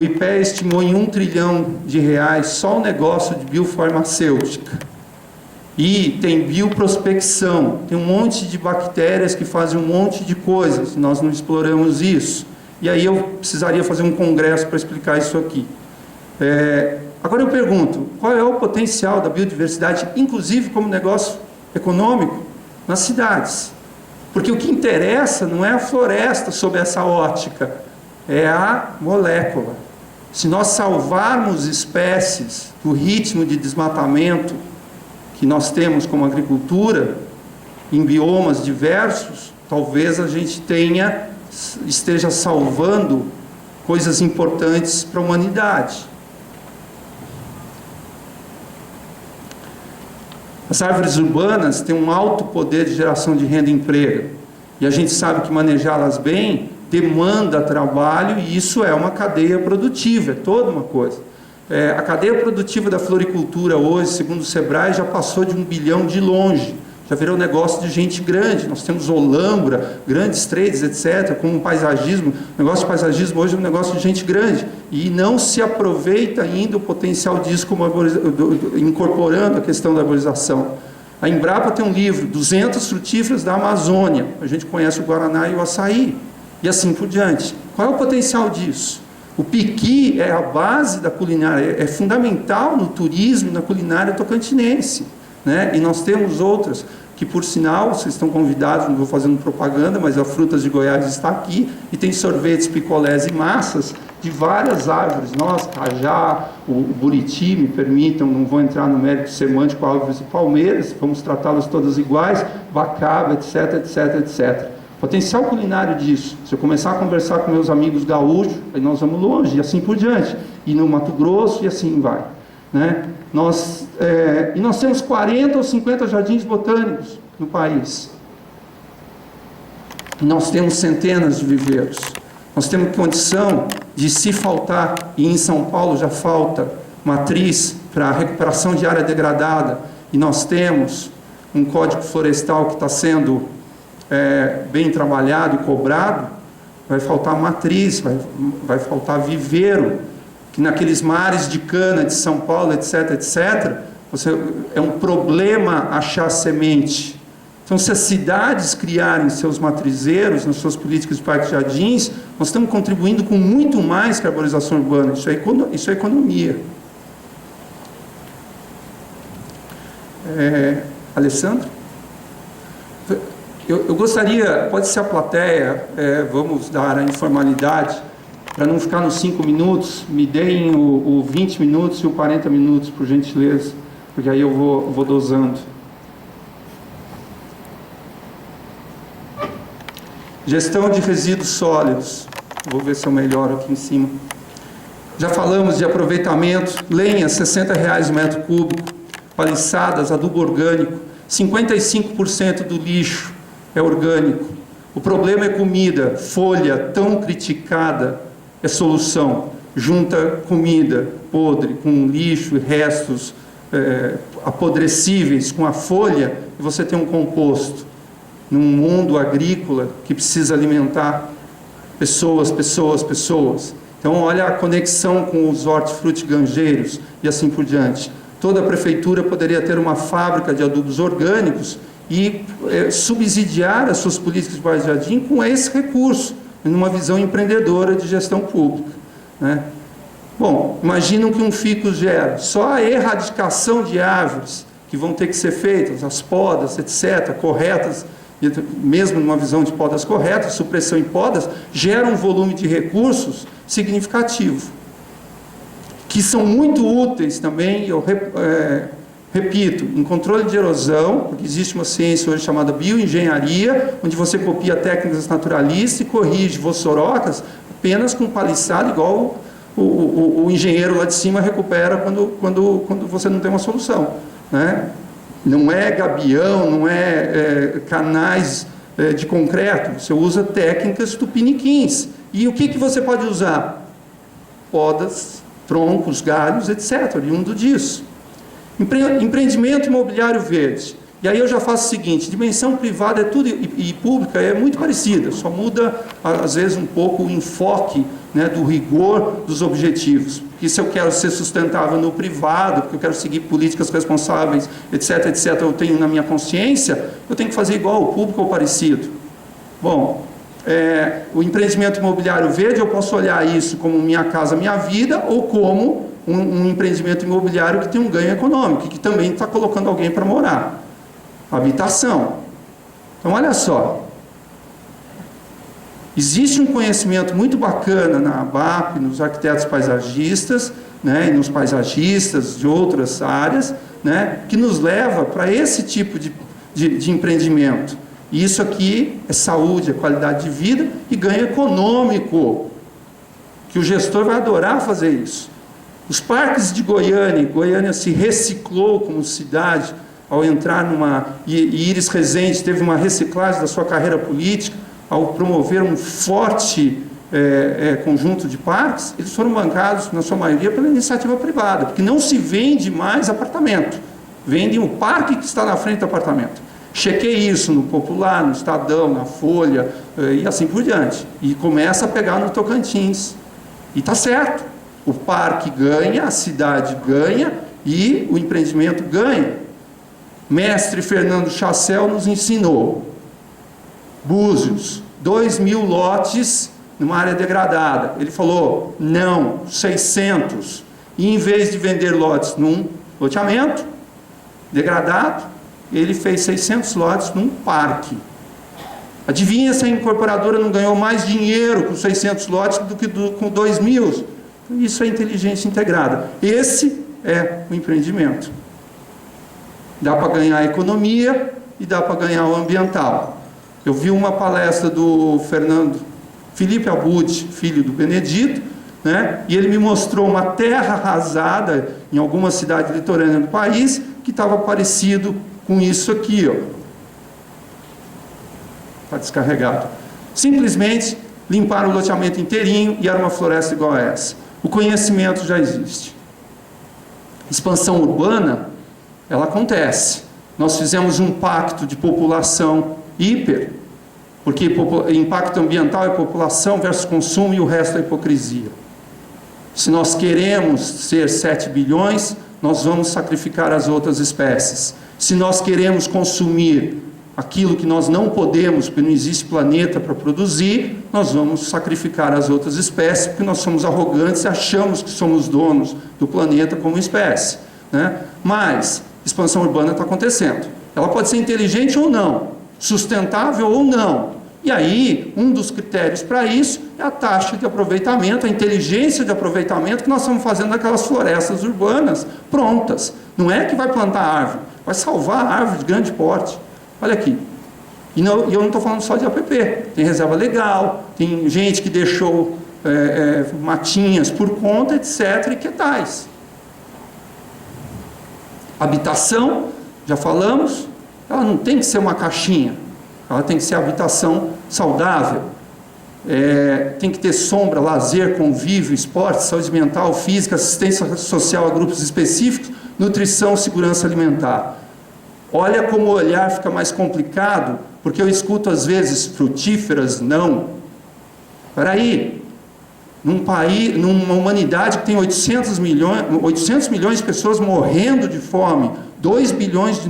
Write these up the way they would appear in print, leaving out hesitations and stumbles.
O IPEA estimou em R$ 1 trilhão só o negócio de biofarmacêutica. E tem bioprospecção, tem um monte de bactérias que fazem um monte de coisas, nós não exploramos isso. E aí eu precisaria fazer um congresso para explicar isso aqui. Agora eu pergunto, qual é o potencial da biodiversidade, inclusive como negócio econômico, nas cidades? Porque o que interessa não é a floresta sob essa ótica, é a molécula. Se nós salvarmos espécies do ritmo de desmatamento que nós temos como agricultura, em biomas diversos, talvez a gente esteja salvando coisas importantes para a humanidade. As árvores urbanas têm um alto poder de geração de renda e emprego. E a gente sabe que manejá-las bem demanda trabalho, e isso é uma cadeia produtiva, é toda uma coisa. A cadeia produtiva da floricultura hoje, segundo o Sebrae, já passou de 1 bilhão de longe. Já virou negócio de gente grande. Nós temos Olambra, grandes trades, etc., como paisagismo. O negócio de paisagismo hoje é um negócio de gente grande. E não se aproveita ainda o potencial disso, como incorporando a questão da arborização. A Embrapa tem um livro, 200 frutíferas da Amazônia. A gente conhece o Guaraná e o açaí. E assim por diante. Qual é o potencial disso? O piqui é a base da culinária, é fundamental no turismo e na culinária tocantinense, né? E nós temos outras, que por sinal, vocês estão convidados, não vou fazendo propaganda, mas a Frutas de Goiás está aqui, e tem sorvetes, picolés e massas de várias árvores, cajá, o buriti, me permitam, não vou entrar no mérito semântico, árvores e palmeiras, vamos tratá-las todas iguais, bacaba, etc, etc, etc. Potencial culinário disso, se eu começar a conversar com meus amigos gaúchos, aí nós vamos longe, e assim por diante, e no Mato Grosso, e assim vai, né? E nós temos 40 ou 50 jardins botânicos no país. Nós temos centenas de viveiros. Nós temos condição de, se faltar, e em São Paulo já falta, matriz para recuperação de área degradada, e nós temos um código florestal que está sendo bem trabalhado e cobrado, vai faltar matriz, vai faltar viveiro, que naqueles mares de cana de São Paulo, etc, etc, é um problema achar semente. Então, se as cidades criarem seus matrizeiros nas suas políticas de parques e jardins, nós estamos contribuindo com muito mais que a arborização urbana. Isso é economia. Alessandro? Eu gostaria, pode ser a plateia, vamos dar a informalidade, para não ficar nos 5 minutos, me deem o 20 minutos e o 40 minutos, por gentileza, porque aí eu vou dosando. Gestão de resíduos sólidos, vou ver se eu melhoro aqui em cima. Já falamos de aproveitamento, lenha, R$60 o metro cúbico, paliçadas, adubo orgânico, 55% do lixo é orgânico. O problema é comida, folha tão criticada é solução. Junta comida podre com lixo e restos apodrecíveis com a folha e você tem um composto. Num mundo agrícola que precisa alimentar pessoas. Então, olha a conexão com os hortifrutigranjeiros e assim por diante. Toda a prefeitura poderia ter uma fábrica de adubos orgânicos e subsidiar as suas políticas de parque e jardim com esse recurso, numa visão empreendedora de gestão pública, né? Bom, imaginam que um ficus gera. Só a erradicação de árvores que vão ter que ser feitas, as podas, etc., corretas, mesmo numa visão de podas corretas, supressão em podas, gera um volume de recursos significativo, que são muito úteis também, eu repito, em controle de erosão, porque existe uma ciência hoje chamada bioengenharia, onde você copia técnicas naturalistas e corrige vossorocas apenas com paliçada, igual o engenheiro lá de cima recupera quando você não tem uma solução, né? Não é gabião, não é canais de concreto, você usa técnicas tupiniquins. E o que você pode usar? Podas, troncos, galhos, etc., oriundo disso. Empreendimento imobiliário verde. E aí eu já faço o seguinte, dimensão privada é tudo e pública é muito parecida, só muda às vezes um pouco o enfoque né, do rigor dos objetivos. Porque se eu quero ser sustentável no privado, porque eu quero seguir políticas responsáveis, etc., etc., eu tenho na minha consciência, eu tenho que fazer igual ao público ou parecido. Bom, o empreendimento imobiliário verde, eu posso olhar isso como Minha Casa Minha Vida, ou como um empreendimento imobiliário que tem um ganho econômico, que também está colocando alguém para morar. Habitação. Então, olha só. Existe um conhecimento muito bacana na ABAP, nos arquitetos paisagistas, né, e nos paisagistas de outras áreas, né, que nos leva para esse tipo de empreendimento. E isso aqui é saúde, é qualidade de vida e ganho econômico, que o gestor vai adorar fazer isso. Os parques de Goiânia se reciclou como cidade ao entrar e Iris Rezende teve uma reciclagem da sua carreira política, ao promover um forte conjunto de parques. Eles foram bancados, na sua maioria, pela iniciativa privada, porque não se vende mais apartamento, vendem o parque que está na frente do apartamento. Chequei isso no Popular, no Estadão, na Folha, e assim por diante. E começa a pegar no Tocantins. E está certo. O parque ganha, a cidade ganha e o empreendimento ganha. Mestre Fernando Chassel nos ensinou. Búzios, 2.000 lotes numa área degradada. Ele falou, não, 600. E em vez de vender lotes num loteamento degradado, ele fez 600 lotes num parque. Adivinha se a incorporadora não ganhou mais dinheiro com 600 lotes do que com 2.000? Isso é inteligência integrada. Esse é o empreendimento. Dá para ganhar a economia e dá para ganhar o ambiental. Eu vi uma palestra do Felipe Abud, filho do Benedito, né? E ele me mostrou uma terra arrasada em alguma cidade litorânea do país que estava parecido com isso aqui, ó. Está descarregado. Simplesmente limparam o loteamento inteirinho e era uma floresta igual a essa. O conhecimento já existe. Expansão urbana, ela acontece. Nós fizemos um pacto de população hiper, porque impacto ambiental é população versus consumo e o resto é hipocrisia. Se nós queremos ser 7 bilhões, nós vamos sacrificar as outras espécies. Se nós queremos consumir aquilo que nós não podemos, porque não existe planeta para produzir, nós vamos sacrificar as outras espécies, porque nós somos arrogantes e achamos que somos donos do planeta como espécie, né? Mas expansão urbana está acontecendo. Ela pode ser inteligente ou não, sustentável ou não. E aí, um dos critérios para isso é a taxa de aproveitamento, a inteligência de aproveitamento que nós estamos fazendo naquelas florestas urbanas prontas. Não é que vai plantar árvore, vai salvar a árvore de grande porte. Olha aqui. E eu não estou falando só de APP. Tem reserva legal, tem gente que deixou matinhas por conta, etc. e que tais. Habitação, já falamos, ela não tem que ser uma caixinha. Ela tem que ser habitação saudável. Tem que ter sombra, lazer, convívio, esporte, saúde mental, física, assistência social a grupos específicos, nutrição, segurança alimentar. Olha como o olhar fica mais complicado, porque eu escuto às vezes frutíferas, não. Espera aí, num país, numa humanidade que tem 800 milhões de pessoas morrendo de fome, 2 bilhões de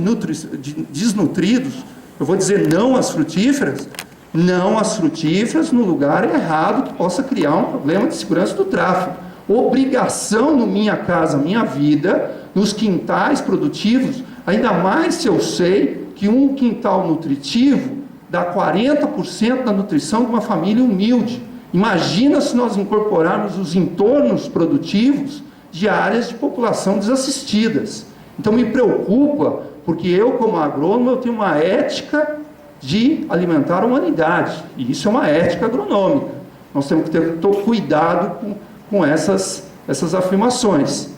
desnutridos, eu vou dizer não às frutíferas? Não às frutíferas no lugar errado que possa criar um problema de segurança do tráfego. Obrigação no Minha Casa Minha Vida, nos quintais produtivos, ainda mais se eu sei que um quintal nutritivo dá 40% da nutrição de uma família humilde. Imagina se nós incorporarmos os entornos produtivos de áreas de população desassistidas. Então me preocupa, porque eu, como agrônomo, eu tenho uma ética de alimentar a humanidade, e isso é uma ética agronômica. Nós temos que ter cuidado com essas afirmações.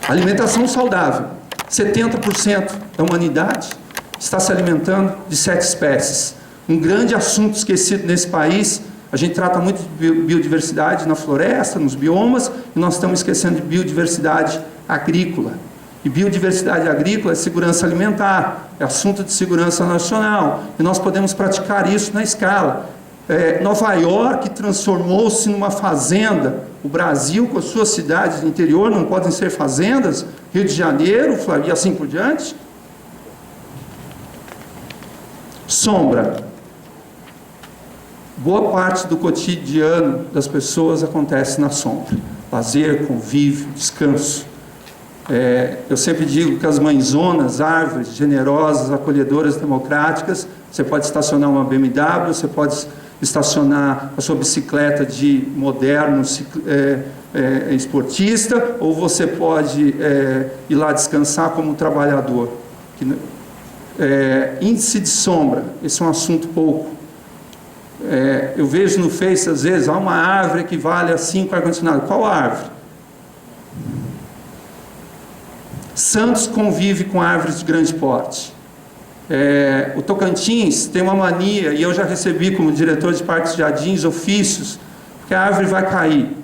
Alimentação saudável. 70% da humanidade está se alimentando de 7 espécies. Um grande assunto esquecido nesse país. A gente trata muito de biodiversidade na floresta, nos biomas, e nós estamos esquecendo de biodiversidade agrícola. E biodiversidade agrícola é segurança alimentar, é assunto de segurança nacional. E nós podemos praticar isso na escala. Nova York transformou-se numa fazenda. O Brasil, com as suas cidades do interior, não podem ser fazendas. Rio de Janeiro, e assim por diante. Sombra. Boa parte do cotidiano das pessoas acontece na sombra. Lazer, convívio, descanso. Eu sempre digo que as mãezonas, árvores generosas, acolhedoras, democráticas, você pode estacionar uma BMW, você pode estacionar a sua bicicleta de moderno esportista, ou você pode ir lá descansar como trabalhador. Índice de sombra, esse é um assunto pouco. Eu vejo no Face, às vezes, há uma árvore que vale a 5 ar-condicionado. Qual árvore? Santos convive com árvores de grande porte. O Tocantins tem uma mania, e eu já recebi como diretor de Parques e Jardins ofícios, que a árvore vai cair.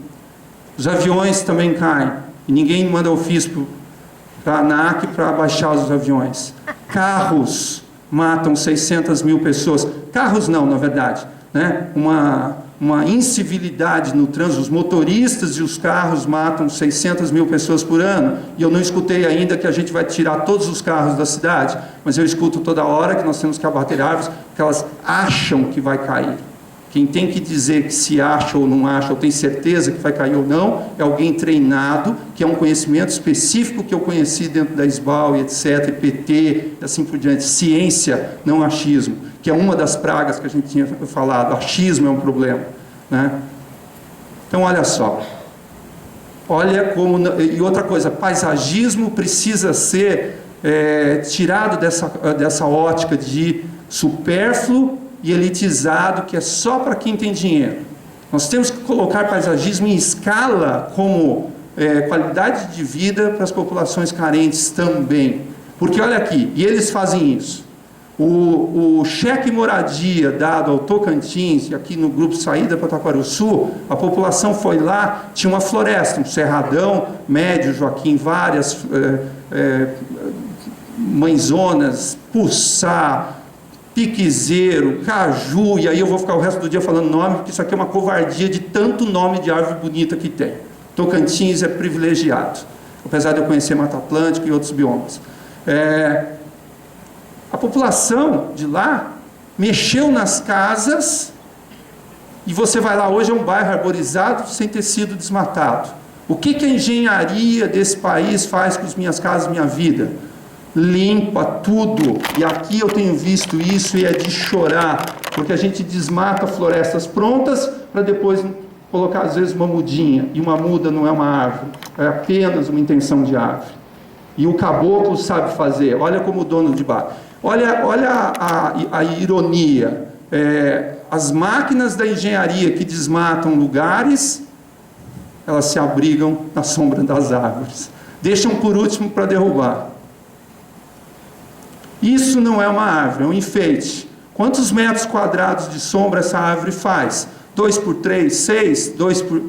Os aviões também caem, e ninguém manda ofício para a ANAC para abaixar os aviões. Carros matam 600 mil pessoas. Carros não, na verdade. Uma incivilidade no trânsito, os motoristas e os carros matam 600 mil pessoas por ano, e eu não escutei ainda que a gente vai tirar todos os carros da cidade, mas eu escuto toda hora que nós temos que abater árvores, porque elas acham que vai cair. Quem tem que dizer que se acha ou não acha, ou tem certeza que vai cair ou não, é alguém treinado, que é um conhecimento específico que eu conheci dentro da SBAL e etc, PT, e assim por diante, ciência, não achismo, que é uma das pragas que a gente tinha falado, achismo é um problema, Então, olha só, e outra coisa, paisagismo precisa ser tirado dessa ótica de supérfluo e elitizado, que é só para quem tem dinheiro. Nós temos que colocar paisagismo em escala como qualidade de vida para as populações carentes também. Porque olha aqui, e eles fazem isso. O cheque moradia dado ao Tocantins, e aqui no grupo Saída para Taquarussu, a população foi lá, tinha uma floresta, um cerradão, Médio, Joaquim, várias mãezonas, Puçá, Piquezeiro, Caju, e aí eu vou ficar o resto do dia falando nome, porque isso aqui é uma covardia de tanto nome de árvore bonita que tem. Tocantins é privilegiado, apesar de eu conhecer Mata Atlântica e outros biomas. A população de lá mexeu nas casas, e você vai lá hoje, é um bairro arborizado sem ter sido desmatado. O que a engenharia desse país faz com as minhas casas, minha vida? Limpa tudo, e aqui eu tenho visto isso e é de chorar, porque a gente desmata florestas prontas para depois colocar às vezes uma mudinha, e uma muda não é uma árvore, é apenas uma intenção de árvore. E o caboclo sabe fazer, olha como o dono de bar. Olha a ironia, as máquinas da engenharia que desmatam lugares, elas se abrigam na sombra das árvores, deixam por último para derrubar. Isso não é uma árvore, é um enfeite. Quantos metros quadrados de sombra essa árvore faz? 2 por 3, 6,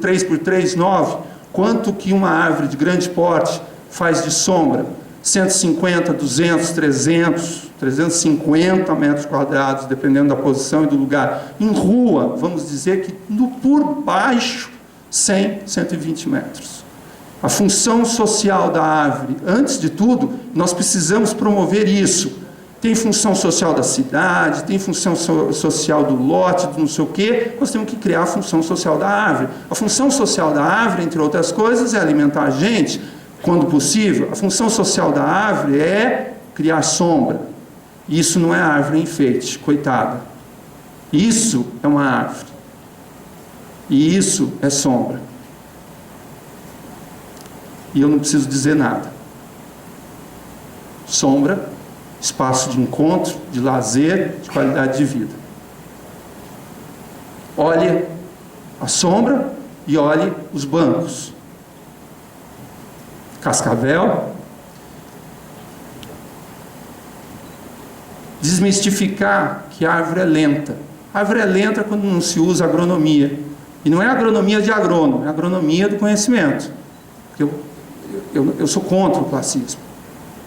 3 por 3, 9. Quanto que uma árvore de grande porte faz de sombra? 150, 200, 300, 350 metros quadrados, dependendo da posição e do lugar. Em rua, vamos dizer que por baixo, 100, 120 metros. A função social da árvore, antes de tudo, nós precisamos promover isso. Tem função social da cidade, tem função social do lote, do não sei o quê, nós temos que criar a função social da árvore. A função social da árvore, entre outras coisas, é alimentar a gente, quando possível. A função social da árvore é criar sombra. Isso não é árvore, é enfeite, coitada. Isso é uma árvore. E isso é sombra. E eu não preciso dizer nada. Sombra, espaço de encontro, de lazer, de qualidade de vida. Olhe a sombra e olhe os bancos. Cascavel. Desmistificar que a árvore é lenta. A árvore é lenta quando não se usa agronomia. E não é agronomia de agrônomo, é agronomia do conhecimento. Porque eu sou contra o classismo.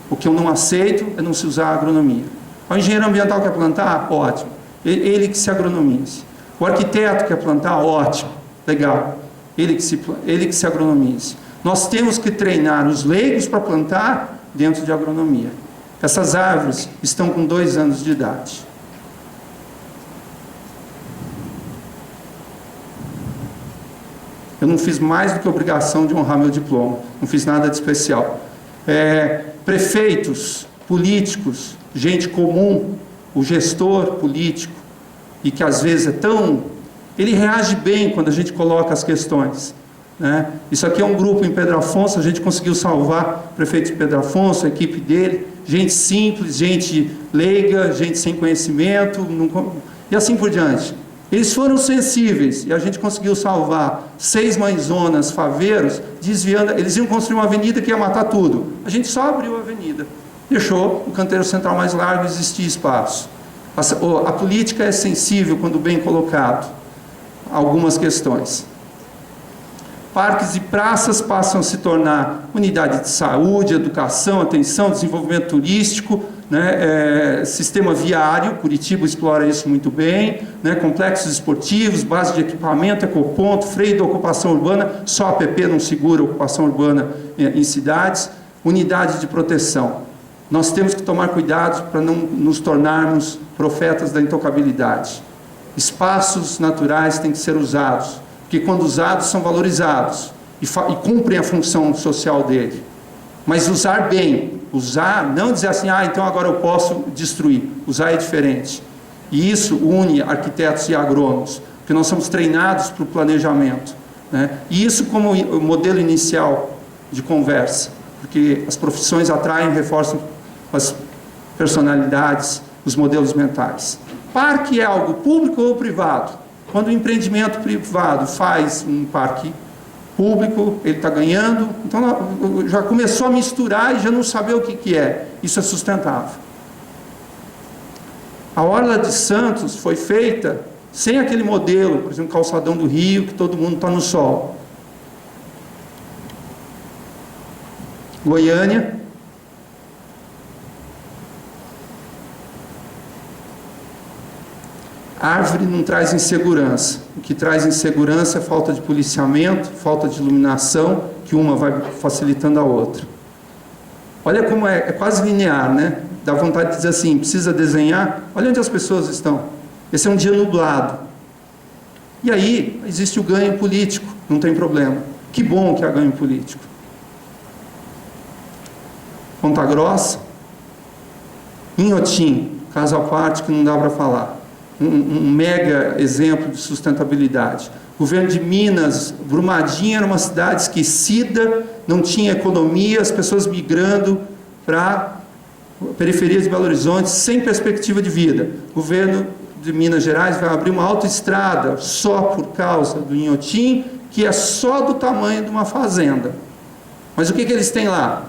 O que eu não aceito é não se usar a agronomia. O engenheiro ambiental quer plantar? Ótimo. Ele que se agronomize. O arquiteto quer plantar? Ótimo. Legal. Ele que se agronomize. Nós temos que treinar os leigos para plantar dentro de agronomia. Essas árvores estão com 2 anos de idade. Eu não fiz mais do que obrigação de honrar meu diploma. Não fiz nada de especial. Prefeitos, políticos, gente comum, o gestor político, e que às vezes ele reage bem quando a gente coloca as questões, né? Isso aqui é um grupo em Pedro Afonso, a gente conseguiu salvar o prefeito de Pedro Afonso, a equipe dele, gente simples, gente leiga, gente sem conhecimento, e assim por diante. Eles foram sensíveis, e a gente conseguiu salvar 6 mãezonas, faveiros, desviando. Eles iam construir uma avenida que ia matar tudo. A gente só abriu a avenida, deixou o canteiro central mais largo, existia espaço. A política é sensível quando bem colocado. Algumas questões. Parques e praças passam a se tornar unidade de saúde, educação, atenção, desenvolvimento turístico, né? Sistema viário, Curitiba explora isso muito bem, né? Complexos esportivos, base de equipamento, ecoponto, freio da ocupação urbana, só a APP não segura a ocupação urbana em cidades, unidade de proteção. Nós temos que tomar cuidado para não nos tornarmos profetas da intocabilidade. Espaços naturais têm que ser usados, porque quando usados são valorizados e cumprem a função social dele. Mas usar bem, usar, não dizer assim, então agora eu posso destruir. Usar é diferente. E isso une arquitetos e agrônomos, porque nós somos treinados para o planejamento, né? E isso como modelo inicial de conversa, porque as profissões atraem e reforçam as personalidades, os modelos mentais. Parque é algo público ou privado? Quando o empreendimento privado faz um parque público, ele está ganhando, então já começou a misturar e já não saber o que é. Isso é sustentável. A Orla de Santos foi feita sem aquele modelo, por exemplo, calçadão do Rio, que todo mundo está no sol. Goiânia. Árvore não traz insegurança. O que traz insegurança é falta de policiamento, falta de iluminação, que uma vai facilitando a outra. Olha como é quase linear, né? Dá vontade de dizer assim, precisa desenhar, olha onde as pessoas estão. Esse é um dia nublado. E aí, existe o ganho político, não tem problema. Que bom que há ganho político. Ponta Grossa, Inhotim, caso à parte que não dá para falar. Um mega exemplo de sustentabilidade. O governo de Minas, Brumadinho era uma cidade esquecida, não tinha economia, as pessoas migrando para periferias de Belo Horizonte sem perspectiva de vida. O governo de Minas Gerais vai abrir uma autoestrada só por causa do Inhotim, que é só do tamanho de uma fazenda. Mas o que eles têm lá?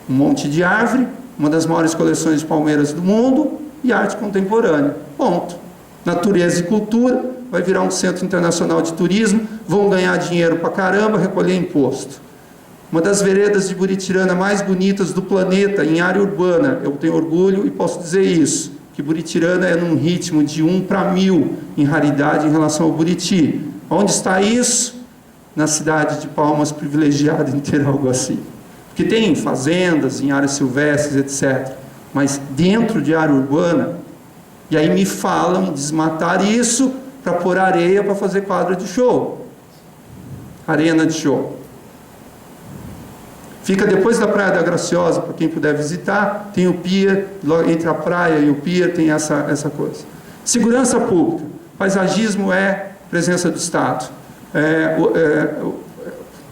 Um monte de árvore, uma das maiores coleções de palmeiras do mundo e arte contemporânea. Ponto. Natureza e cultura, vai virar um centro internacional de turismo, vão ganhar dinheiro pra caramba, recolher imposto. Uma das veredas de Buritirana mais bonitas do planeta, em área urbana, eu tenho orgulho e posso dizer isso, que Buritirana é num ritmo de 1 para 1000 em raridade em relação ao Buriti. Onde está isso? Na cidade de Palmas, privilegiada em ter algo assim. Porque tem fazendas em áreas silvestres, etc. Mas dentro de área urbana, e aí me falam desmatar isso para pôr areia para fazer quadra de show. Arena de show. Fica depois da Praia da Graciosa, para quem puder visitar, tem o pier, entre a praia e o pier tem essa coisa. Segurança pública. Paisagismo é presença do Estado.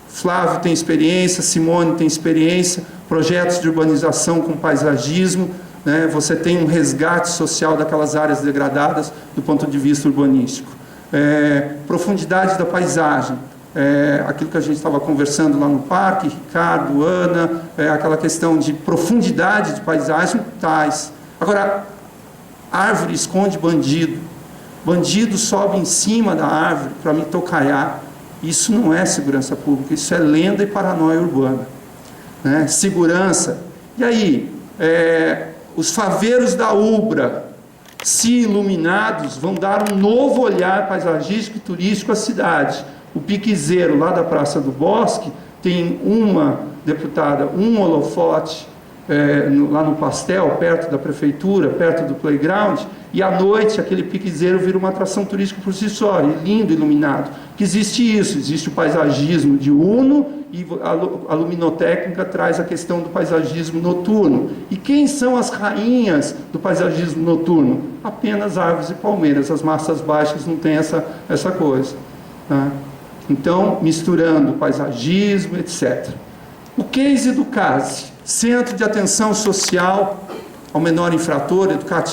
Flávio tem experiência, Simone tem experiência, projetos de urbanização com paisagismo, né? Você tem um resgate social daquelas áreas degradadas do ponto de vista urbanístico. Profundidade da paisagem, aquilo que a gente estava conversando lá no parque, Ricardo, Ana, aquela questão de profundidade de paisagem, tais. Agora, árvore esconde bandido, bandido sobe em cima da árvore para me tocaiar. Isso não é segurança pública, isso é lenda e paranoia urbana, né? Segurança. E aí, os faveiros da Ubra, se iluminados, vão dar um novo olhar paisagístico e turístico à cidade. O piquezeiro lá da Praça do Bosque tem um holofote lá no Pastel, perto da prefeitura, perto do playground, e à noite aquele piquezeiro vira uma atração turística por si só, lindo, iluminado. Que existe isso, existe o paisagismo diurno e a luminotécnica traz a questão do paisagismo noturno. E quem são as rainhas do paisagismo noturno? Apenas árvores e palmeiras, as massas baixas não têm essa coisa. Tá? Então, misturando paisagismo, etc. O case do CASE, Centro de Atenção Social ao Menor Infrator, educativo.